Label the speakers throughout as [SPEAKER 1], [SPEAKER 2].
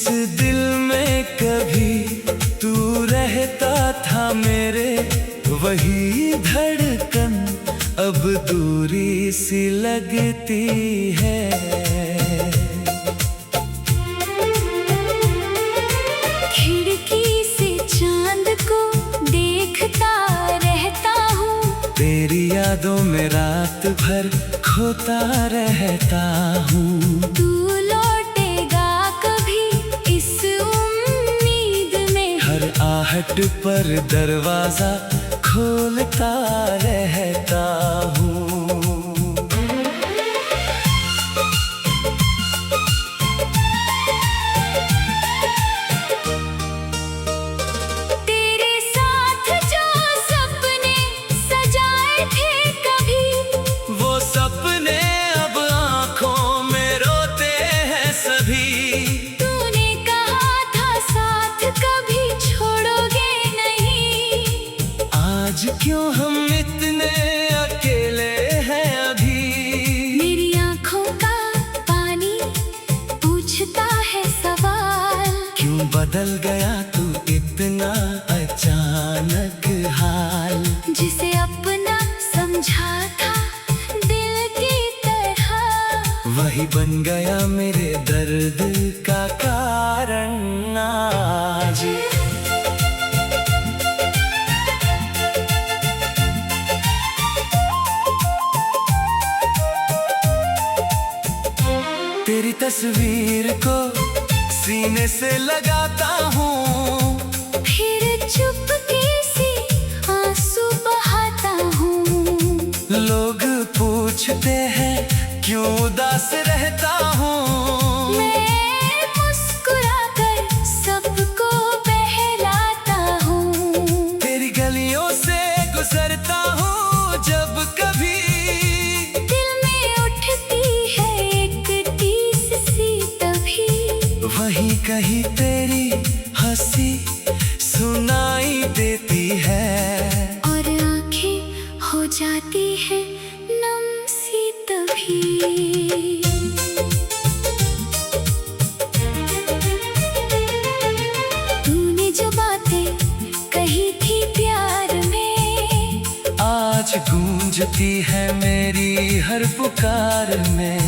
[SPEAKER 1] दिल में कभी तू रहता था मेरे, वही धड़कन अब दूरी सी लगती है।
[SPEAKER 2] खिड़की से चांद को देखता रहता हूँ,
[SPEAKER 1] तेरी यादों में रात भर खोता रहता हूँ।
[SPEAKER 2] तू लौटेगा कभी इस उम्मीद में,
[SPEAKER 1] हर आहट पर दरवाजा खोलता रहता हूँ।
[SPEAKER 2] तेरे साथ जो सपने सजाए थे कभी,
[SPEAKER 1] वो सपने अब आँखों में रोते हैं सभी।
[SPEAKER 2] तूने कहा था साथ कभी छोड़ोगे नहीं,
[SPEAKER 1] आज क्यों हम इतने अकेले हैं अभी।
[SPEAKER 2] मेरी आँखों का पानी पूछता है सवाल,
[SPEAKER 1] क्यों बदल गया तू इतना अचानक हाल।
[SPEAKER 2] जिसे अपना समझा था दिल की तरह,
[SPEAKER 1] वही बन गया मेरे दर्द का कारण आज। तेरी तस्वीर को सीने से लगाता हूँ,
[SPEAKER 2] फिर चुपके से आंसू बहाता हूँ।
[SPEAKER 1] लोग पूछते हैं क्यों उदास रहता हूँ।
[SPEAKER 2] मैं मुस्कुराकर सबको बहलाता हूँ,
[SPEAKER 1] तेरी गलियों से गुजरता हूँ जब कभी।
[SPEAKER 2] दिल में उठती है एक टीस सी तभी,
[SPEAKER 1] वहीं कहीं तेरी हंसी सुनाई देती है,
[SPEAKER 2] और आंखें हो जाती है नम सी तभी। तूने जो बातें कही थी प्यार में,
[SPEAKER 1] आज गूंजती है मेरी हर पुकार में।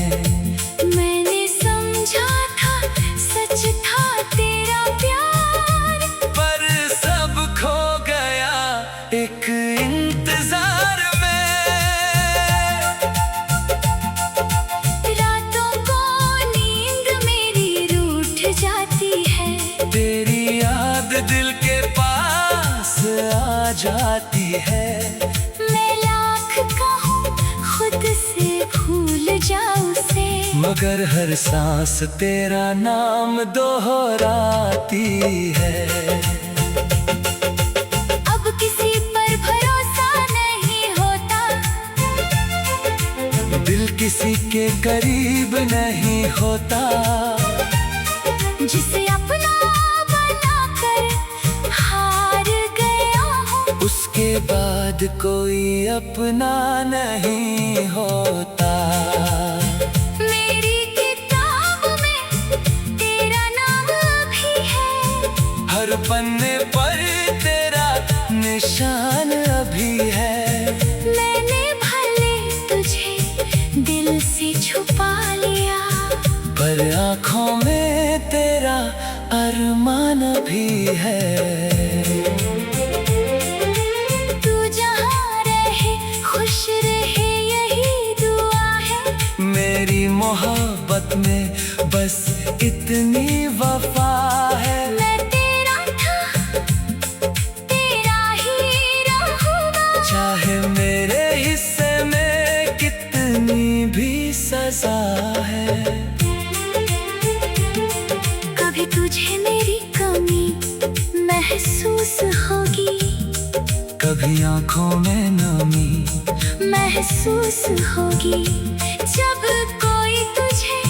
[SPEAKER 2] मैंने समझा था सच था तेरा प्यार,
[SPEAKER 1] पर सब खो गया एक इंतजार में।
[SPEAKER 2] रातों को नींद मेरी रूठ जाती है,
[SPEAKER 1] तेरी याद दिल के पास आ जाती है।
[SPEAKER 2] मैं लाख कहूँ खुद से भूल जाऊँ उसे,
[SPEAKER 1] मगर हर सांस तेरा नाम दोहराती है।
[SPEAKER 2] अब किसी पर भरोसा नहीं होता,
[SPEAKER 1] दिल किसी के करीब नहीं होता।
[SPEAKER 2] जिसे अपना बनाकर हार गया हूँ,
[SPEAKER 1] उसके बाद कोई अपना नहीं होता।
[SPEAKER 2] मेरी किताब में तेरा नाम भी है,
[SPEAKER 1] हर पन्ने पर तेरा निशान अभी है।
[SPEAKER 2] मैंने भले तुझे दिल से छुपा लिया,
[SPEAKER 1] पर आँखों में तेरा अरमान भी है।
[SPEAKER 2] तू जहाँ रहे खुश रहे यही दुआ है,
[SPEAKER 1] मेरी मोहब्बत में बस इतनी वफा है।
[SPEAKER 2] मैं तेरा था तेरा ही रहूँगा,
[SPEAKER 1] चाहे मेरे हिस्से में कितनी भी सजा है।
[SPEAKER 2] कभी तुझे मेरी कमी महसूस होगी,
[SPEAKER 1] कभी आँखों में नमी
[SPEAKER 2] महसूस होगी, जब कोई तुझे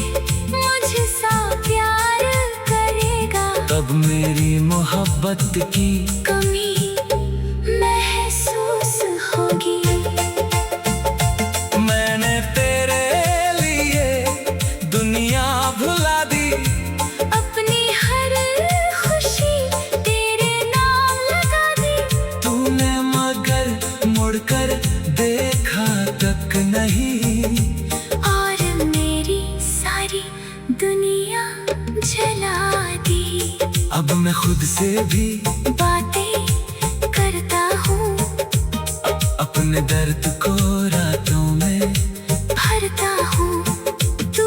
[SPEAKER 2] मुझसा प्यार करेगा,
[SPEAKER 1] तब मेरी मोहब्बत की
[SPEAKER 2] कमी महसूस होगी।
[SPEAKER 1] मैंने तेरे लिए दुनिया भुला दी,
[SPEAKER 2] अपनी हर
[SPEAKER 1] मैं खुद से भी
[SPEAKER 2] बातें करता हूँ,
[SPEAKER 1] अपने दर्द को रातों में
[SPEAKER 2] भरता हूँ। तू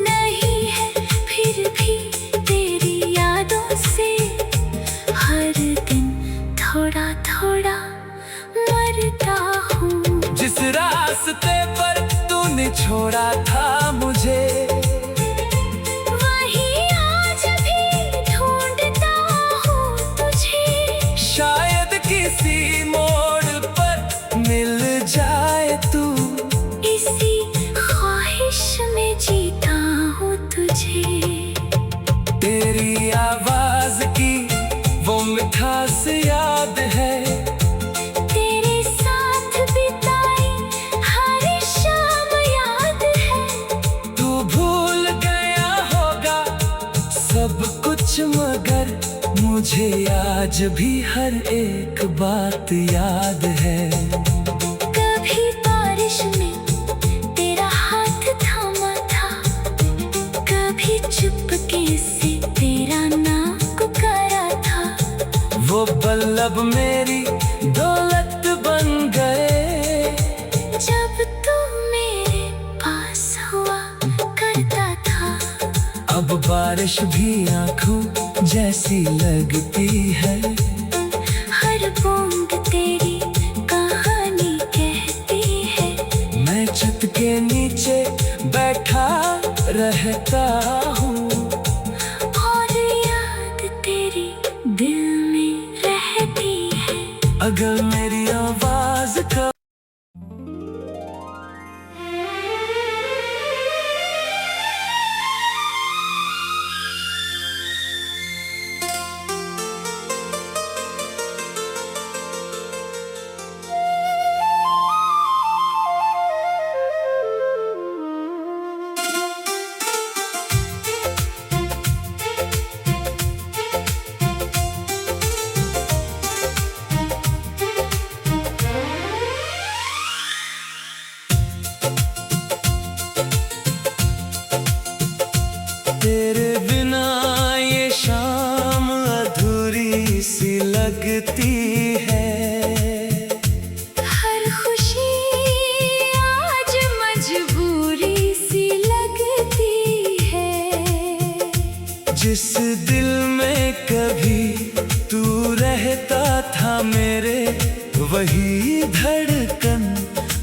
[SPEAKER 2] नहीं है फिर भी तेरी यादों से हर दिन थोड़ा थोड़ा मरता हूँ।
[SPEAKER 1] जिस रास्ते पर तूने छोड़ा था मुझे,
[SPEAKER 2] वहीं आज भी ढूंढता हूँ तुझे।
[SPEAKER 1] शायद किसी मोड़ पर मिल जाए तू,
[SPEAKER 2] इसी ख्वाहिश में जीता हूँ तुझे।
[SPEAKER 1] तेरी आवाज की वो मिठास याद है,
[SPEAKER 2] तेरे साथ बिताई हर शाम याद है।
[SPEAKER 1] तू भूल गया होगा सब कुछ मगर मुझे आज भी हर एक बात याद है।
[SPEAKER 2] कभी बारिश में तेरा हाथ थामा था, कभी चुपके से तेरा नाम पुकारा था।
[SPEAKER 1] वो पल्लब मेरी दौलत बन गए,
[SPEAKER 2] जब तू मेरे पास हुआ करता था।
[SPEAKER 1] अब बारिश भी आंखों जैसी लगती है,
[SPEAKER 2] हर बूंद तेरी कहानी कहती है।
[SPEAKER 1] मैं छत के नीचे बैठा रहता हूँ,
[SPEAKER 2] और याद तेरी दिल में रहती है।
[SPEAKER 1] अगर मेरी आवाज का तेरे बिना ये शाम अधूरी सी लगती है।
[SPEAKER 2] हर खुशी आज मजबूरी सी लगती है।
[SPEAKER 1] जिस दिल में कभी तू रहता था मेरे, वही धड़कन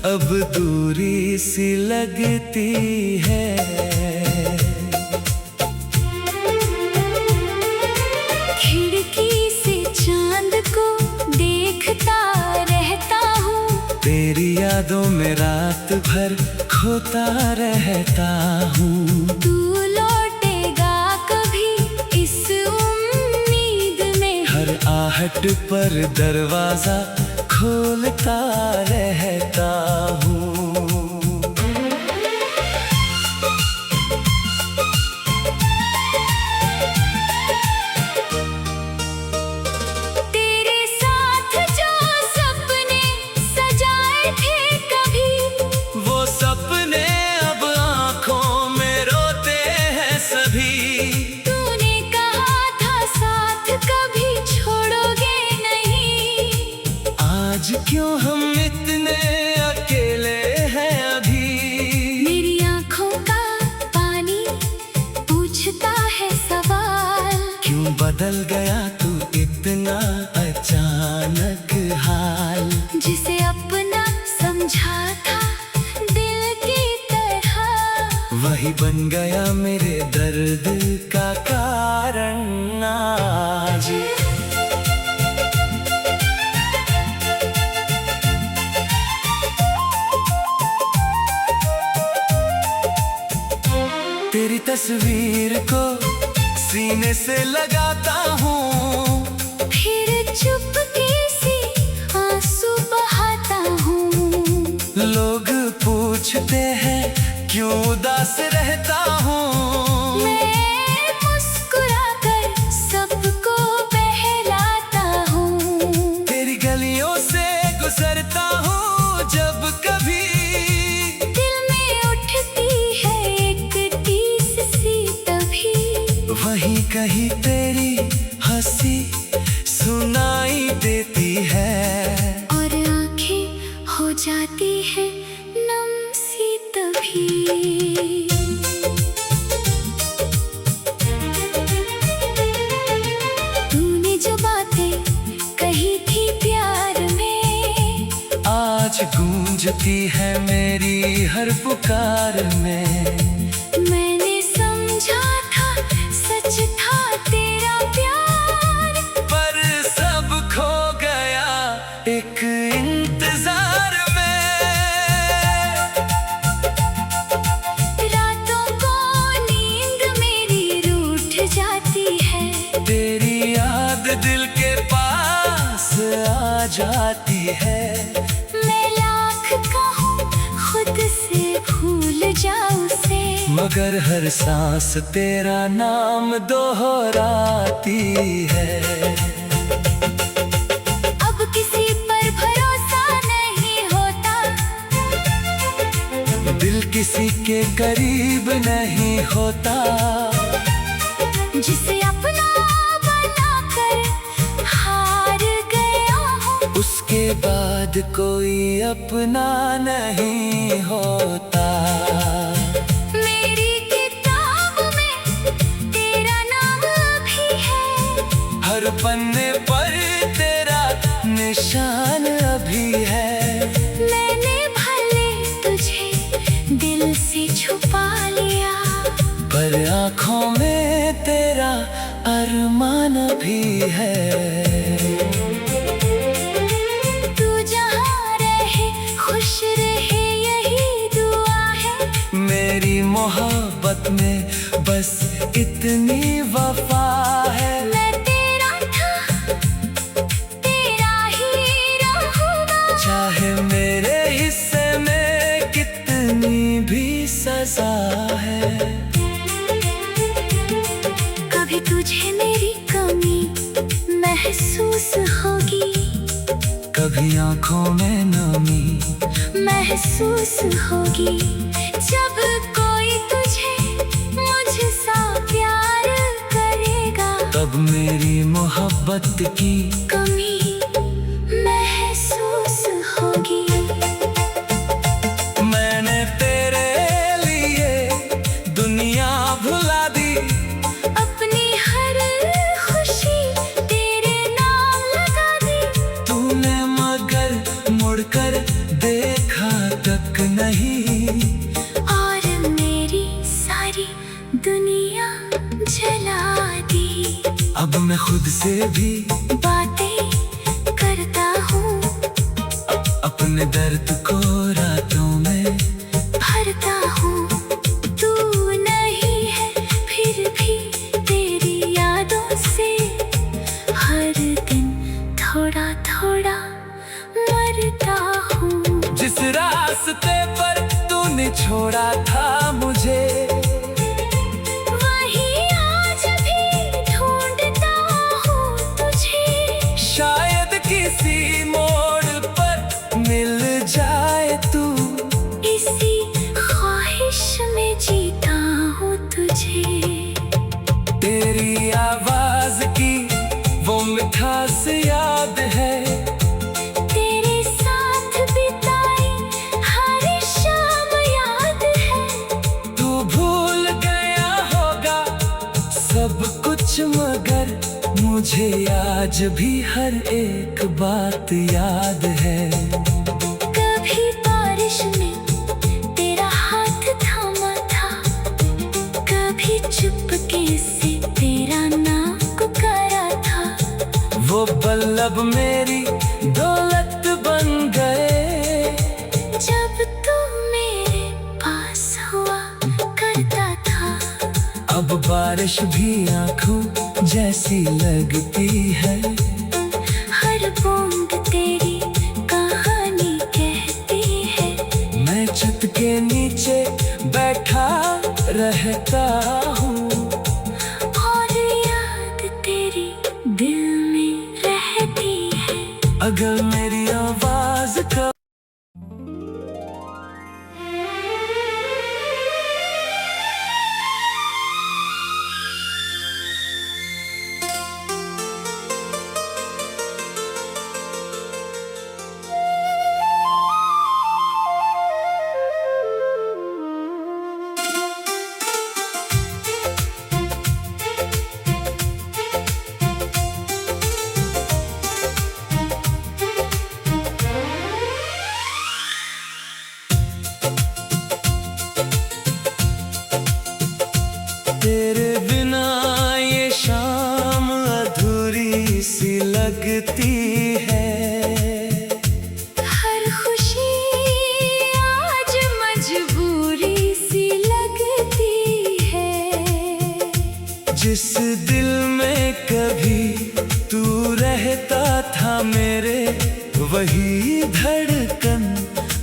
[SPEAKER 1] अब दूरी सी लगती है।
[SPEAKER 2] खिड़की से चांद को देखता रहता हूँ,
[SPEAKER 1] तेरी यादों में रात भर खोता रहता हूँ।
[SPEAKER 2] तू लौटेगा कभी इस उम्मीद में।
[SPEAKER 1] हर आहट पर दरवाजा खोलता रहता हूँ।
[SPEAKER 2] तेरे साथ जो सपने सजाए थे कभी,
[SPEAKER 1] वो सपने अब आंखों में रोते हैं सभी।
[SPEAKER 2] तूने कहा था साथ कभी छोड़ोगे नहीं।
[SPEAKER 1] आज क्यों हम इतने अकेले हैं अभी?
[SPEAKER 2] मेरी आंखों का पानी पूछता है सवाल,
[SPEAKER 1] क्यों बदल गया तू इतना अचानक हाल?
[SPEAKER 2] जिसे अपना समझा था दिल की तरह,
[SPEAKER 1] वही बन गया मेरे दर्द का कारण आज। तेरी तस्वीर को सीने से लगाता हूँ,
[SPEAKER 2] फिर चुपके से आंसू बहाता हूँ।
[SPEAKER 1] लोग पूछते हैं क्यों उदास रहता हूँ।
[SPEAKER 2] मैं मुस्कुराकर सबको बहलाता हूँ।
[SPEAKER 1] तेरी गलियों से गुजरता हूँ जब कभी,
[SPEAKER 2] दिल में उठती है एक टीस सी तभी।
[SPEAKER 1] वहीं कहीं तेरी हंसी
[SPEAKER 2] हो जाती है नम सी तभी। तूने जो बातें कही थी प्यार में,
[SPEAKER 1] आज गूंजती है मेरी हर पुकार में।
[SPEAKER 2] मैंने समझा था सच था तेरा प्यार,
[SPEAKER 1] पर सब खो गया एक इंतजार में।
[SPEAKER 2] रातों को नींद मेरी रूठ जाती है,
[SPEAKER 1] तेरी याद दिल के पास आ जाती है।
[SPEAKER 2] मैं लाख कहूँ खुद से भूल जाऊँ उसे,
[SPEAKER 1] मगर हर सांस तेरा नाम दोहराती है।
[SPEAKER 2] अब किसी पर भरोसा नहीं होता,
[SPEAKER 1] दिल किसी के करीब नहीं होता।
[SPEAKER 2] जिसे अपना बनाकर हार गया हूँ,
[SPEAKER 1] उसके बाद कोई अपना नहीं होता।
[SPEAKER 2] मेरी किताब में तेरा नाम भी है,
[SPEAKER 1] हर पन्ने पर तेरा निशान अभी है।
[SPEAKER 2] मैंने भले तुझे दिल से छुपा लिया,
[SPEAKER 1] पर आँखों में तेरा अरमान भी है।
[SPEAKER 2] तू जहाँ रहे खुश रहे यही दुआ है,
[SPEAKER 1] मेरी मोहब्बत में बस इतनी वफा है।
[SPEAKER 2] मैं तेरा था तेरा ही रहूँगा,
[SPEAKER 1] चाहे मेरे हिस्से में कितनी भी सजा है।
[SPEAKER 2] कभी तुझे मेरी कमी महसूस होगी,
[SPEAKER 1] कभी आँखों में नमी
[SPEAKER 2] महसूस होगी। जब कोई तुझे मुझसा प्यार करेगा,
[SPEAKER 1] तब मेरी मोहब्बत की
[SPEAKER 2] कमी महसूस होगी।
[SPEAKER 1] मैंने तेरे लिए दुनिया भुला दी,
[SPEAKER 2] अपनी हर खुशी तेरे नाम लगा दी,
[SPEAKER 1] तूने मगर मुड़कर देखा तक नहीं।
[SPEAKER 2] और मेरी सारी दुनिया जला दी।
[SPEAKER 1] अब मैं खुद से भी
[SPEAKER 2] बातें करता हूँ,
[SPEAKER 1] अपने दर्द को रातों में
[SPEAKER 2] भरता हूँ। तू नहीं है फिर भी तेरी यादों से हर दिन थोड़ा थोड़ा मरता हूँ।
[SPEAKER 1] जिस रास्ते पर तूने छोड़ा था मुझे,
[SPEAKER 2] वहीं आज भी ढूंढता हूँ तुझे,
[SPEAKER 1] शायद किसी मोड़ पर मिल जाए तू।
[SPEAKER 2] इसी ख्वाहिश में जीता हूँ तुझे।
[SPEAKER 1] तेरी आवाज की वो मिठास याद है,
[SPEAKER 2] तेरे साथ बिताई हर शाम याद है।
[SPEAKER 1] तू भूल गया होगा सब कुछ, मगर मुझे आज भी हर एक बात याद है।
[SPEAKER 2] कभी बारिश में तेरा हाथ थामा था, कभी चुपके से तेरा नाम पुकारा था।
[SPEAKER 1] वो पल अब मेरी दौलत बन गए,
[SPEAKER 2] जब तू मेरे पास हुआ करता था।
[SPEAKER 1] अब बारिश भी आंखों जैसी लगती है।
[SPEAKER 2] हर बूंद तेरी कहानी कहती है,
[SPEAKER 1] मैं छत के नीचे बैठा रहता हूँ,
[SPEAKER 2] और याद तेरी दिल में रहती है।
[SPEAKER 1] अगर मेरी आवाज का कभी तू रहता था मेरे, वही धड़कन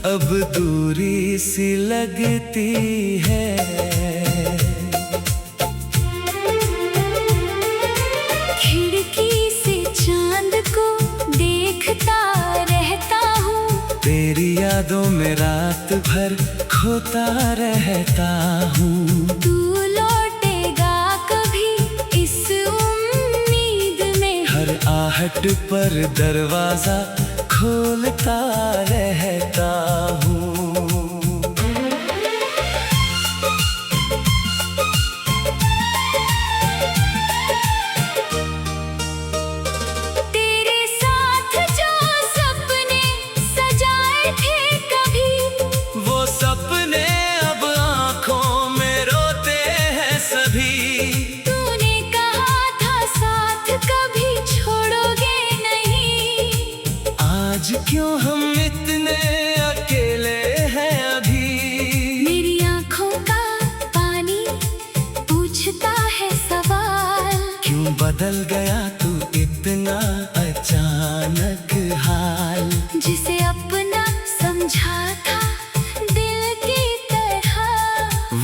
[SPEAKER 1] अब दूरी सी लगती है।
[SPEAKER 2] खिड़की से चांद को देखता रहता हूँ,
[SPEAKER 1] तेरी यादों में रात भर खोता रहता हूँ।
[SPEAKER 2] तू लौटेगा कभी इस उम्मीद में,
[SPEAKER 1] हर आहट पर दरवाजा खोलता रहता हूँ।
[SPEAKER 2] तेरे साथ जो सपने सजाए थे कभी,
[SPEAKER 1] वो सपने अब आँखों में रोते हैं सभी।
[SPEAKER 2] तूने कहा था साथ कभी छोड़ोगे नहीं,
[SPEAKER 1] आज क्यों हम इतने अकेले हैं अभी।
[SPEAKER 2] मेरी आँखों का पानी पूछता है सवाल,
[SPEAKER 1] क्यों बदल गया तू इतना अचानक हाल।
[SPEAKER 2] जिसे अपना समझा था दिल की तरह,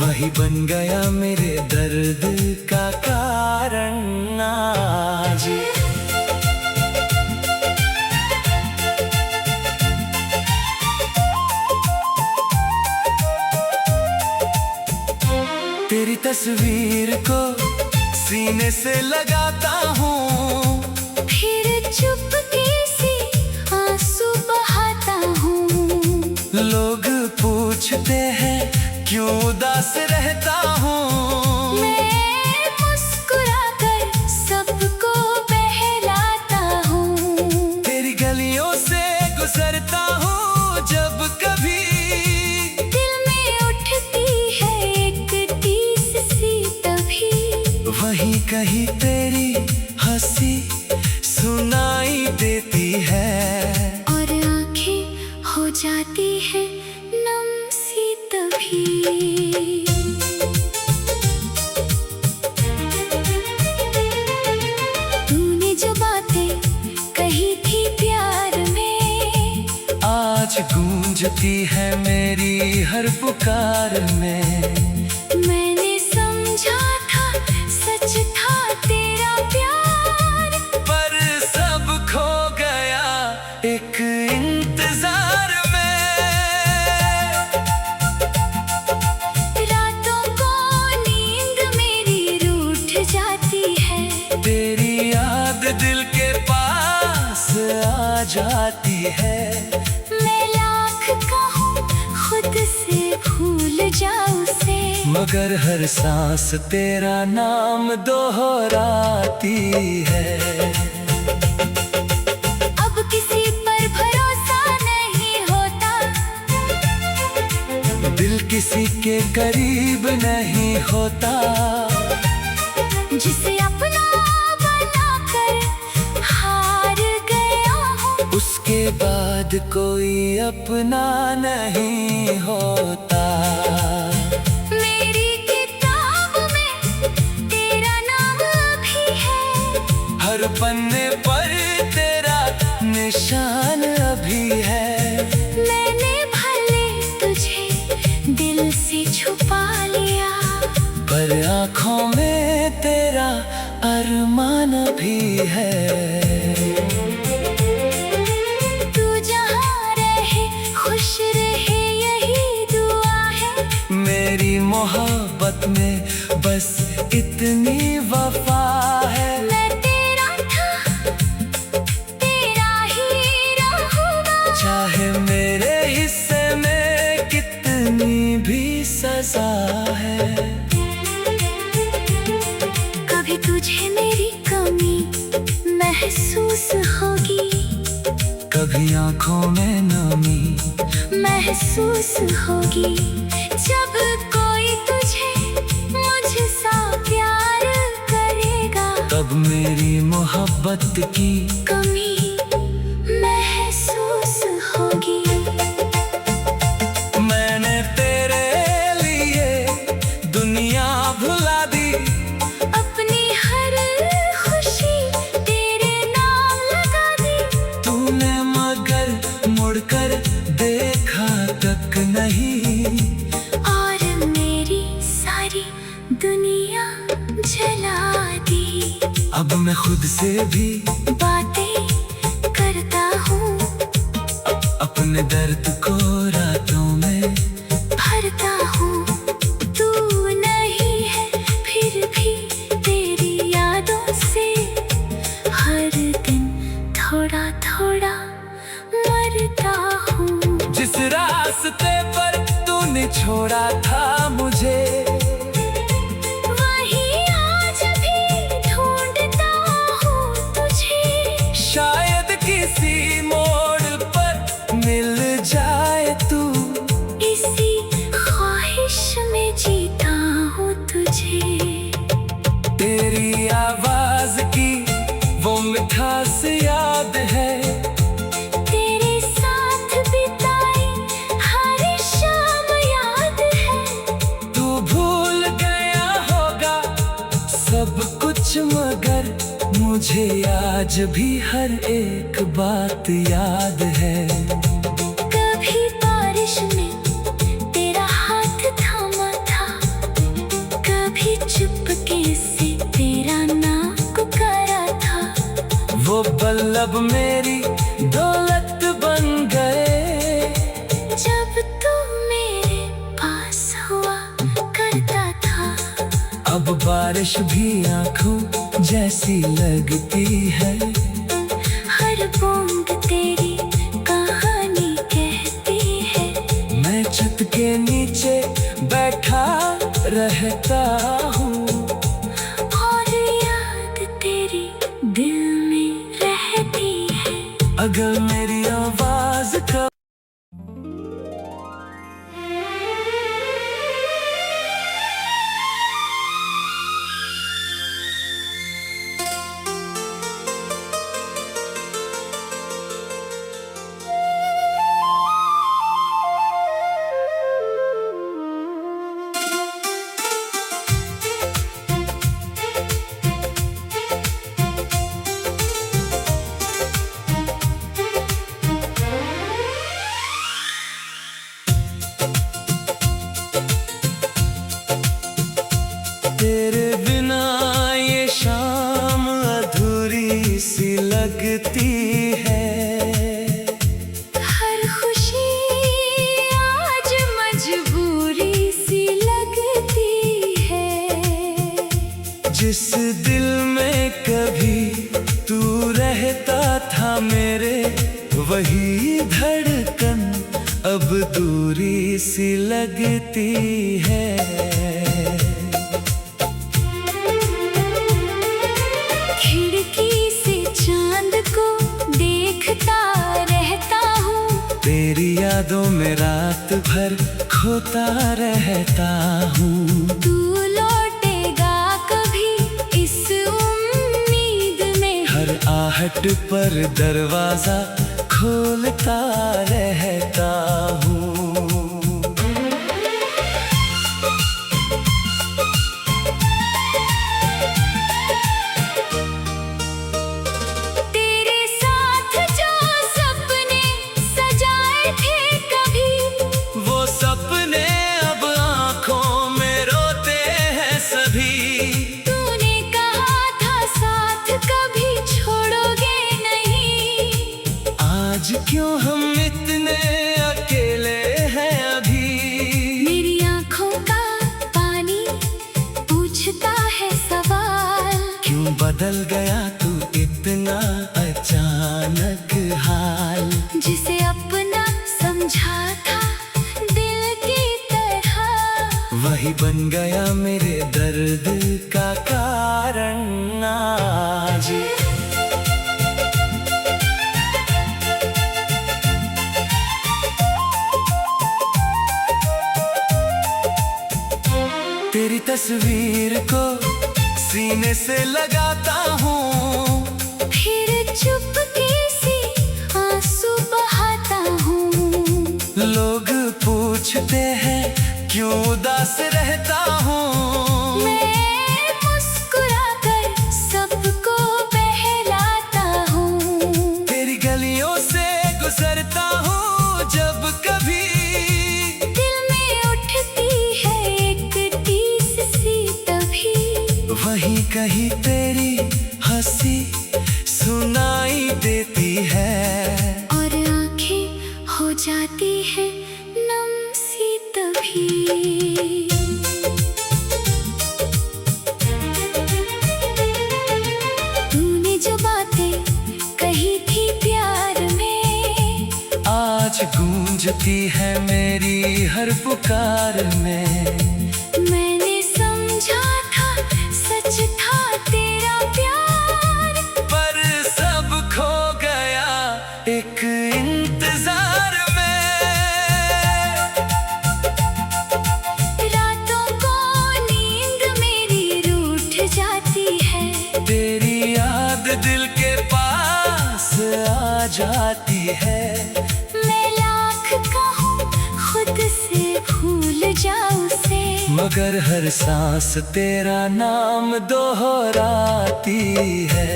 [SPEAKER 1] वही बन गया मेरे दर्द का कारण आज। तेरी तस्वीर को सीने से लगाता हूँ,
[SPEAKER 2] फिर चुपके से आंसू बहाता हूँ।
[SPEAKER 1] लोग पूछते हैं क्यों उदास रहता हूँ।
[SPEAKER 2] मैं मुस्कुराकर सबको बहलाता हूँ,
[SPEAKER 1] तेरी गलियों से गुजरता हूँ जब कभी,
[SPEAKER 2] दिल में उठती है एक टीस सी तभी।
[SPEAKER 1] वहीं कहीं तेरी हंसी सुनाई देती है,
[SPEAKER 2] और आंखें हो जाती है नम सी तभी। तूने जो बातें कही थी प्यार में,
[SPEAKER 1] आज गूंजती है मेरी हर पुकार में।
[SPEAKER 2] मैंने समझा था सच था तेरा प्यार,
[SPEAKER 1] पर सब खो गया एक इंतजार में।
[SPEAKER 2] रातों को नींद मेरी रूठ जाती है,
[SPEAKER 1] तेरी याद दिल के पास आ जाती है।
[SPEAKER 2] मैं लाख कहूँ खुद से भूल जाऊँ उसे,
[SPEAKER 1] मगर हर सांस तेरा नाम दोहराती है।
[SPEAKER 2] अब किसी पर भरोसा नहीं होता,
[SPEAKER 1] दिल किसी के करीब नहीं होता।
[SPEAKER 2] जिसे अपना बनाकर हार गया हूँ,
[SPEAKER 1] उसके बाद कोई अपना नहीं होता।
[SPEAKER 2] मेरी किताब में तेरा नाम भी है,
[SPEAKER 1] हर पन्ने पर तेरा निशान अभी है।
[SPEAKER 2] मैंने भले तुझे दिल से छुपा लिया,
[SPEAKER 1] पर आँखों में तेरा अरमान भी है।
[SPEAKER 2] तू जहाँ रहे खुश रहे यही दुआ है,
[SPEAKER 1] मेरी मोहब्बत में बस इतनी वफा है।
[SPEAKER 2] मैं तेरा था तेरा ही रहूँगा,
[SPEAKER 1] चाहे मेरे हिस्से में कितनी भी सजा है।
[SPEAKER 2] कभी तुझे मेरी कमी महसूस होगी,
[SPEAKER 1] कभी आँखों में नमी
[SPEAKER 2] महसूस होगी। जब कोई तुझे मुझसा प्यार करेगा,
[SPEAKER 1] तब मेरी मोहब्बत की
[SPEAKER 2] कमी महसूस होगी।
[SPEAKER 1] मैंने तेरे लिए दुनिया भुला दी,
[SPEAKER 2] अपनी हर खुशी
[SPEAKER 1] मैं खुद से भी
[SPEAKER 2] बातें करता हूँ,
[SPEAKER 1] अपने दर्द को रातों में
[SPEAKER 2] भरता हूँ। तू नहीं है फिर भी तेरी यादों से हर दिन थोड़ा थोड़ा मरता हूँ।
[SPEAKER 1] जिस रास्ते पर तूने छोड़ा था मुझे,
[SPEAKER 2] वही आज भी ढूंढता हूँ तुझे।
[SPEAKER 1] शायद किसी मोड़ पर मिल जाए तू,
[SPEAKER 2] इसी ख्वाहिश में जीता हूँ तुझे।
[SPEAKER 1] तेरी आवाज की वो मिठास याद है,
[SPEAKER 2] तेरे साथ बिताई हर शाम याद है।
[SPEAKER 1] तू भूल गया होगा सब कुछ मगर मुझे आज भी हर एक बात याद है।
[SPEAKER 2] कभी बारिश में तेरा हाथ थामा था, कभी चुपके से तेरा नाम पुकारा था।
[SPEAKER 1] वो पल्लव मेरी दौलत बन गए,
[SPEAKER 2] जब तू मेरे पास हुआ करता था।
[SPEAKER 1] अब बारिश भी आंखों जैसी लगती है,
[SPEAKER 2] हर बूंद तेरी कहानी कहती है।
[SPEAKER 1] मैं छत के नीचे बैठा रहता हूँ,
[SPEAKER 2] और याद तेरी दिल में रहती है।
[SPEAKER 1] अगर मेरी आवाज का तेरे बिना ये शाम अधूरी सी लगती है।
[SPEAKER 2] हर खुशी आज मजबूरी सी लगती है।
[SPEAKER 1] जिस दिल में कभी तू रहता था मेरे, वही धड़कन अब दूरी सी लगती है।
[SPEAKER 2] खिड़की से चांद को देखता रहता हूँ,
[SPEAKER 1] तेरी यादों में रात भर खोता रहता हूँ।
[SPEAKER 2] तू लौटेगा कभी इस उम्मीद में।
[SPEAKER 1] हर आहट पर दरवाजा खोलता रहता हूँ।
[SPEAKER 2] तेरे साथ जो सपने सजाए थे कभी,
[SPEAKER 1] वो सपने अब आंखों में रोते हैं सभी।
[SPEAKER 2] तूने कहा था साथ कभी छोड़ोगे नहीं।
[SPEAKER 1] आज क्यों हम इतने अकेले हैं अभी?
[SPEAKER 2] मेरी आंखों का पानी पूछता है सवाल,
[SPEAKER 1] क्यों बदल गया तू इतना अचानक हाल?
[SPEAKER 2] जिसे अपना समझा था दिल की तरह,
[SPEAKER 1] वही बन गया मेरे दर्द का कारण आज। तेरी तस्वीर को सीने से लगाता हूँ,
[SPEAKER 2] फिर चुपके से आंसू बहाता हूँ।
[SPEAKER 1] लोग पूछते हैं क्यों उदास रहता हूँ।
[SPEAKER 2] मैं मुस्कुराकर सबको बहलाता हूँ।
[SPEAKER 1] तेरी गलियों से गुजरता हूँ जब कभी,
[SPEAKER 2] दिल में उठती है एक टीस सी तभी।
[SPEAKER 1] वहीं कहीं तेरी हर सी सुनाई देती है,
[SPEAKER 2] और आंखें हो जाती है नम सी तभी। तूने जो बातें कही थी प्यार में,
[SPEAKER 1] आज गूंजती है मेरी हर पुकार में।
[SPEAKER 2] मैंने समझा था सच था तेरा प्यार,
[SPEAKER 1] पर सब खो गया एक इंतजार में।
[SPEAKER 2] रातों को नींद मेरी रूठ जाती है,
[SPEAKER 1] तेरी याद दिल के पास आ जाती है।
[SPEAKER 2] मैं लाख कहूँ खुद से भूल जाऊँ उसे,
[SPEAKER 1] मगर हर सांस तेरा नाम दोहराती है।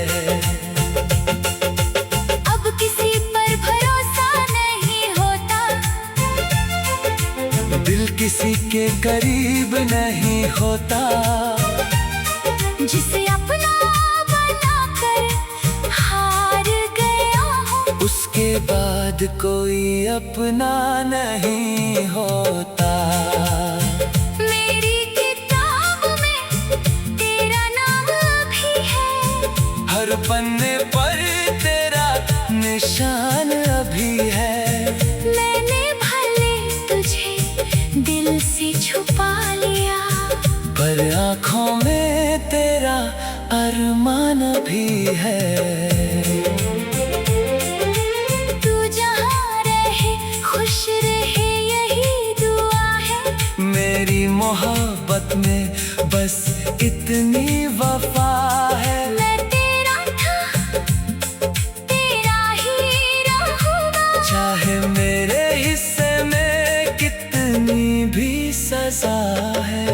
[SPEAKER 2] अब किसी पर भरोसा नहीं होता,
[SPEAKER 1] दिल किसी के करीब नहीं होता।
[SPEAKER 2] जिसे अपना बनाकर हार गया हूँ,
[SPEAKER 1] उसके बाद कोई अपना नहीं होता।
[SPEAKER 2] मेरी किताब में तेरा नाम भी है,
[SPEAKER 1] हर पन्ने पर तेरा निशान अभी है।
[SPEAKER 2] मैंने भले तुझे दिल से छुपा लिया,
[SPEAKER 1] पर आँखों में तेरा अरमान भी है।
[SPEAKER 2] तू जहाँ रहे खुश रहे यही दुआ है,
[SPEAKER 1] मेरी मोहब्बत में बस इतनी वफा है।
[SPEAKER 2] मैं तेरा था तेरा ही रहूँगा,
[SPEAKER 1] चाहे मेरे हिस्से में कितनी भी सजा है।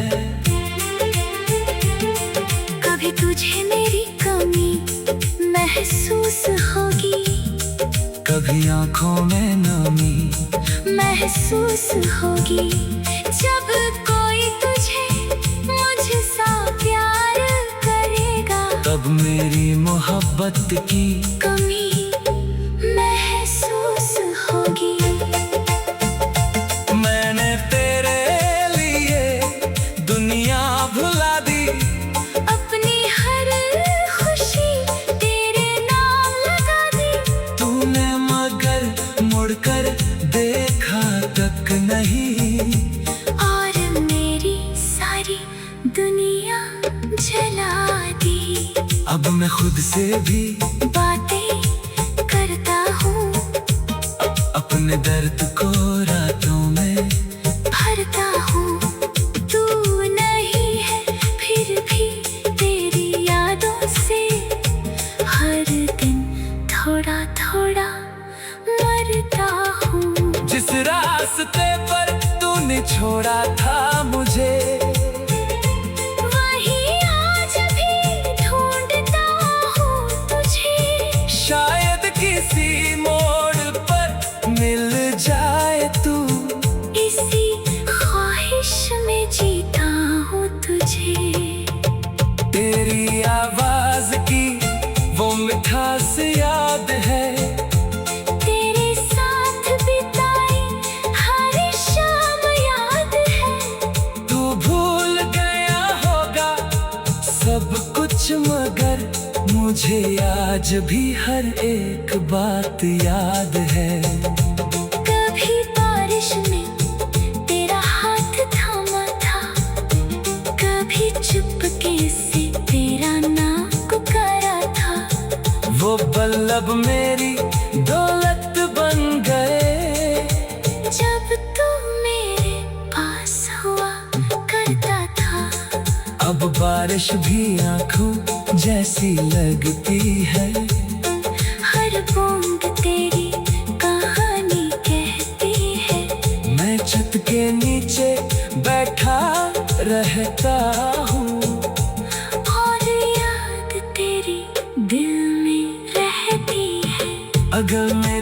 [SPEAKER 2] कभी तुझे मेरी कमी महसूस होगी,
[SPEAKER 1] कभी आँखों में नमी
[SPEAKER 2] महसूस होगी। जब कोई तुझे मुझसा प्यार करेगा,
[SPEAKER 1] तब मेरी मोहब्बत की
[SPEAKER 2] कमी महसूस होगी।
[SPEAKER 1] मैंने तेरे लिए दुनिया भुला दी,
[SPEAKER 2] अपनी हर खुशी तेरे नाम लगा दी,
[SPEAKER 1] तूने मगर मुड़कर देखा तक नहीं।
[SPEAKER 2] और मेरी सारी दुनिया जला दी।
[SPEAKER 1] अब मैं खुद से भी
[SPEAKER 2] बातें करता हूँ,
[SPEAKER 1] अपने दर्द को रातों में
[SPEAKER 2] भरता हूँ। तू नहीं है फिर भी तेरी यादों से हर दिन थोड़ा थोड़ा मरता हूँ।
[SPEAKER 1] जिस रास्ते पर तूने छोड़ा था मुझे,
[SPEAKER 2] वही आज भी ढूंढता हूँ तुझे,
[SPEAKER 1] शायद किसी मोड़ पर मिल जाए तू।
[SPEAKER 2] इसी ख्वाहिश में जीता हूँ तुझे।
[SPEAKER 1] तेरी आवाज की वो मिठास याद है,
[SPEAKER 2] तेरे साथ बिताई हर शाम याद है।
[SPEAKER 1] तू भूल गया होगा सब कुछ, मगर मुझे आज भी हर एक बात याद है।
[SPEAKER 2] कभी बारिश में तेरा हाथ थामा था, कभी चुपके से तेरा नाम पुकारा था।
[SPEAKER 1] वो पल्लब मेरी दौलत बन गए,
[SPEAKER 2] जब तू मेरे पास हुआ करता था।
[SPEAKER 1] अब बारिश भी आंखों जैसी लगती है।
[SPEAKER 2] हर बूंद तेरी कहानी कहती है।
[SPEAKER 1] मैं छत के नीचे बैठा रहता हूँ,
[SPEAKER 2] और याद तेरी दिल में रहती है।
[SPEAKER 1] अगर मेरे